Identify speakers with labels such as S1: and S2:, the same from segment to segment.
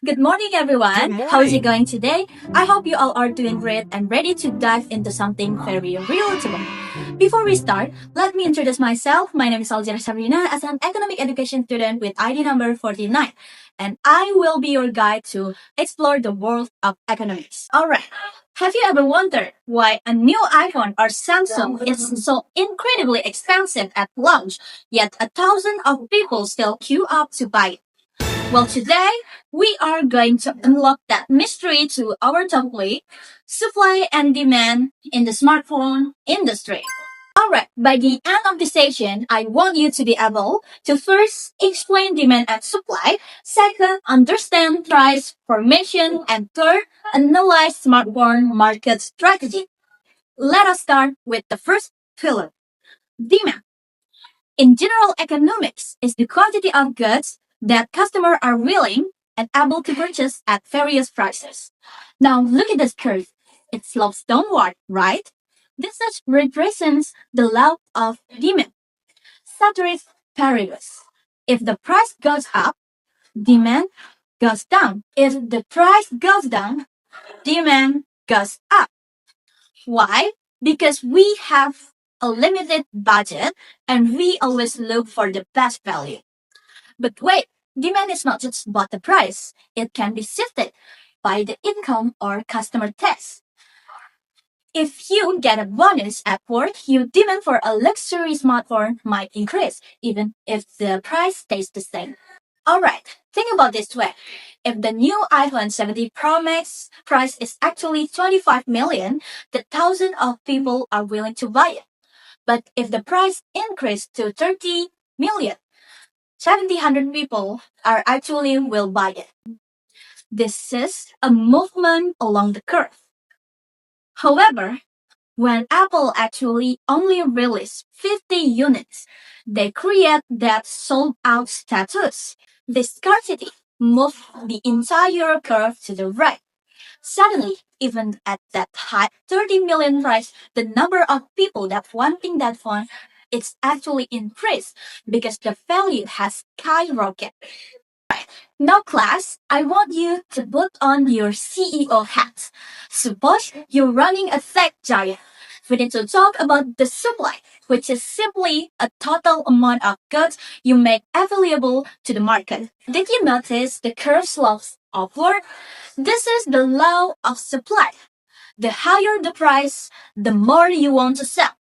S1: Good morning, everyone.
S2: Good
S1: How is it
S2: morning.
S1: going today? I hope you all are doing great and ready to dive into something very relatable. Before we start, let me introduce myself. My name is Alzirah Sabrina as an economic education student with ID number 49, and I will be your guide to explore the world of economics. Alright, have you ever wondered why a new iPhone or Samsung is so incredibly expensive at launch, yet a thousand of people still queue up to buy it? Well, today we are going to unlock that mystery to our topic, supply and demand in the smartphone industry. Alright, by the end of the session, I want you to be able to first explain demand and supply, second, understand price formation, and third, analyze smartphone market strategy. Let us start with the first pillar, demand. In general economics, is the quantity of goods that customers are willing and able to purchase at various prices. Now look at this curve. It slopes downward, right? This just represents the law of demand. Ceteris paribus. If the price goes up, demand goes down. If the price goes down, demand goes up. Why? Because we have a limited budget and we always look for the best value. But wait, demand is not just about the price. It can be shifted by the income or customer taste. If you get a bonus at work, your demand for a luxury smartphone might increase, even if the price stays the same. Alright, think about this way. If the new iPhone 17 Pro Max price is actually 25 million, the thousand of people are willing to buy it. But if the price increased to 30 million, 700 people are actually will buy it. This is a movement along the curve. However, when Apple actually only released 50 units, they create that sold out status. The scarcity moved the entire curve to the right. Suddenly, even at that high 30 million price, the number of people that wanting that phone it's actually increased because the value has skyrocketed. Now, class, I want you to put on your CEO hat. Suppose you're running a tech giant. We need to talk about the supply, which is simply a total amount of goods you make available to the market. Did you notice the curve slopes upward? This is the law of supply. The higher the price, the more you want to sell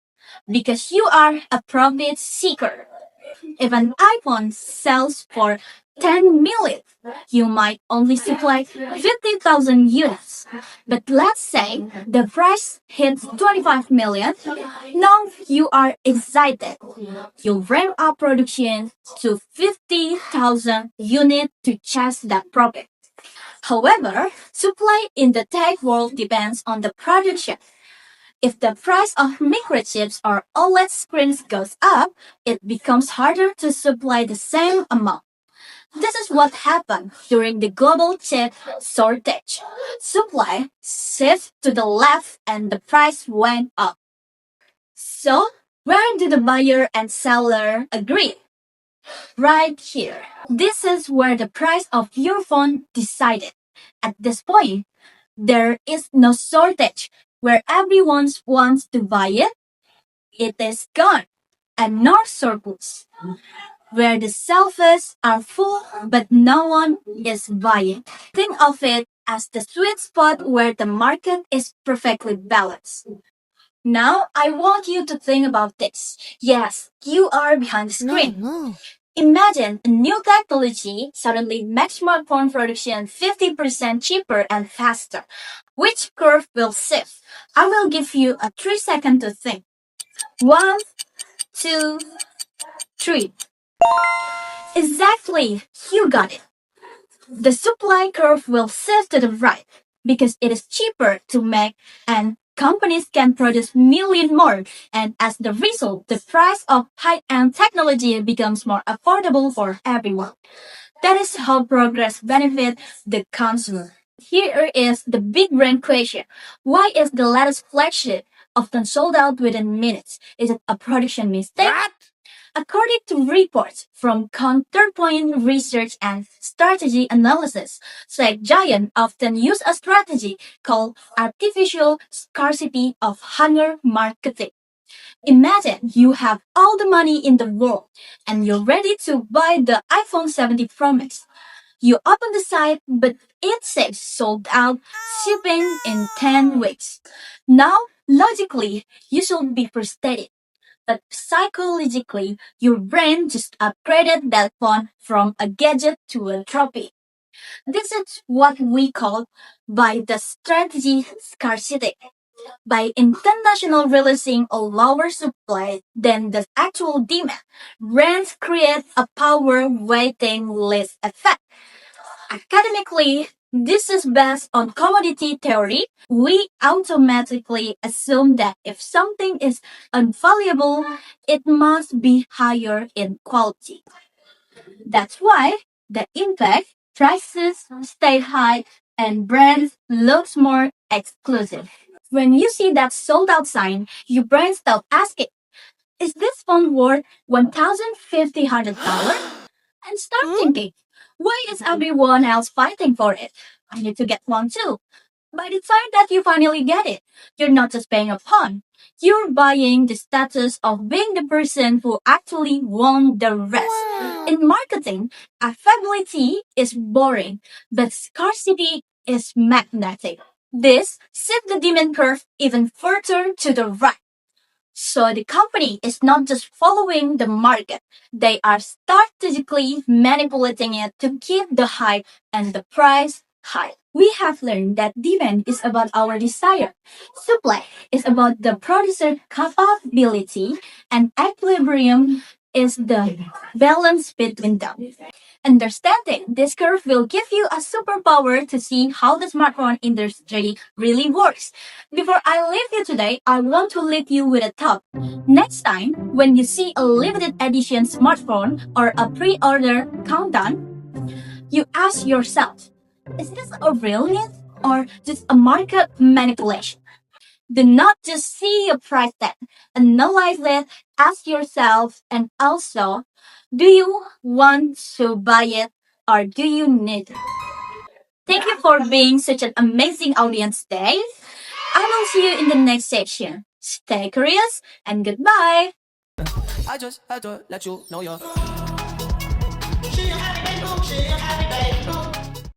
S1: because you are a profit seeker. If an iPhone sells for 10 million, you might only supply 50,000 units. But let's say the price hits 25 million. Now you are excited. You ramp up production to 50,000 units to chase that profit. However, supply in the tech world depends on the production. If the price of microchips or OLED screens goes up, it becomes harder to supply the same amount. This is what happened during the global chip shortage. Supply shifted to the left and the price went up. So, where do the buyer and seller agree? Right here. This is where the price of your phone decided. At this point, there is no shortage. Where everyone wants to buy it, it is gone. And no surplus. Where the shelves are full but no one is buying. Think of it as the sweet spot where the market is perfectly balanced. Now, I want you to think about this. Yes, you are behind the screen.
S2: No.
S1: Imagine a new technology suddenly makes smartphone production 50% cheaper and faster. Which curve will shift? I will give you a 3 second to think. 1, 2, 3. Exactly, you got it. The supply curve will shift to the right because it is cheaper to make and companies can produce million more and as the result the price of high-end technology becomes more affordable for everyone. That is how progress benefits the consumer. Here is the big brain question. Why is the latest flagship often sold out within minutes? Is it a production mistake?
S2: What?
S1: According to reports from counterpoint research and strategy analysis, tech giants often use a strategy called artificial scarcity of hunger marketing. Imagine you have all the money in the world and you're ready to buy the iPhone 70 Pro Max. You open the site, but it says sold out, shipping in 10 weeks. Now, logically, you should be frustrated, but psychologically, your brain just upgraded that phone from a gadget to a trophy. This is what we call by the strategy scarcity. By international releasing a lower supply than the actual demand, brands create a power waiting list effect. Academically, this is based on commodity theory. We automatically assume that if something is unvaluable, it must be higher in quality. That's why the impact prices stay high and brands looks more exclusive. When you see that sold out sign, your brain stop asking, is this phone worth $1,500? And start thinking, why is everyone else fighting for it? I need to get one too. By the time that you finally get it, you're not just paying a pawn. You're buying the status of being the person who actually won the rest. In marketing, affability is boring, but scarcity is magnetic. This shifts the demand curve even further to the right. So the company is not just following the market, they are strategically manipulating it to keep the hype and the price high. We have learned that demand is about our desire, supply is about the producer capability, and equilibrium is the balance between them. Understanding this curve will give you a superpower to see how the smartphone industry really works. Before I leave you today, I want to leave you with a thought. Next time, when you see a limited edition smartphone or a pre-order countdown, you ask yourself, is this a real need or just a market manipulation? Do not just see a price tag, analyze it, ask yourself, and also, do you want to buy it or do you need it? Thank you for being such an amazing audience today. I will see you in the next section. Stay curious and goodbye.
S2: I just had to let you know you're.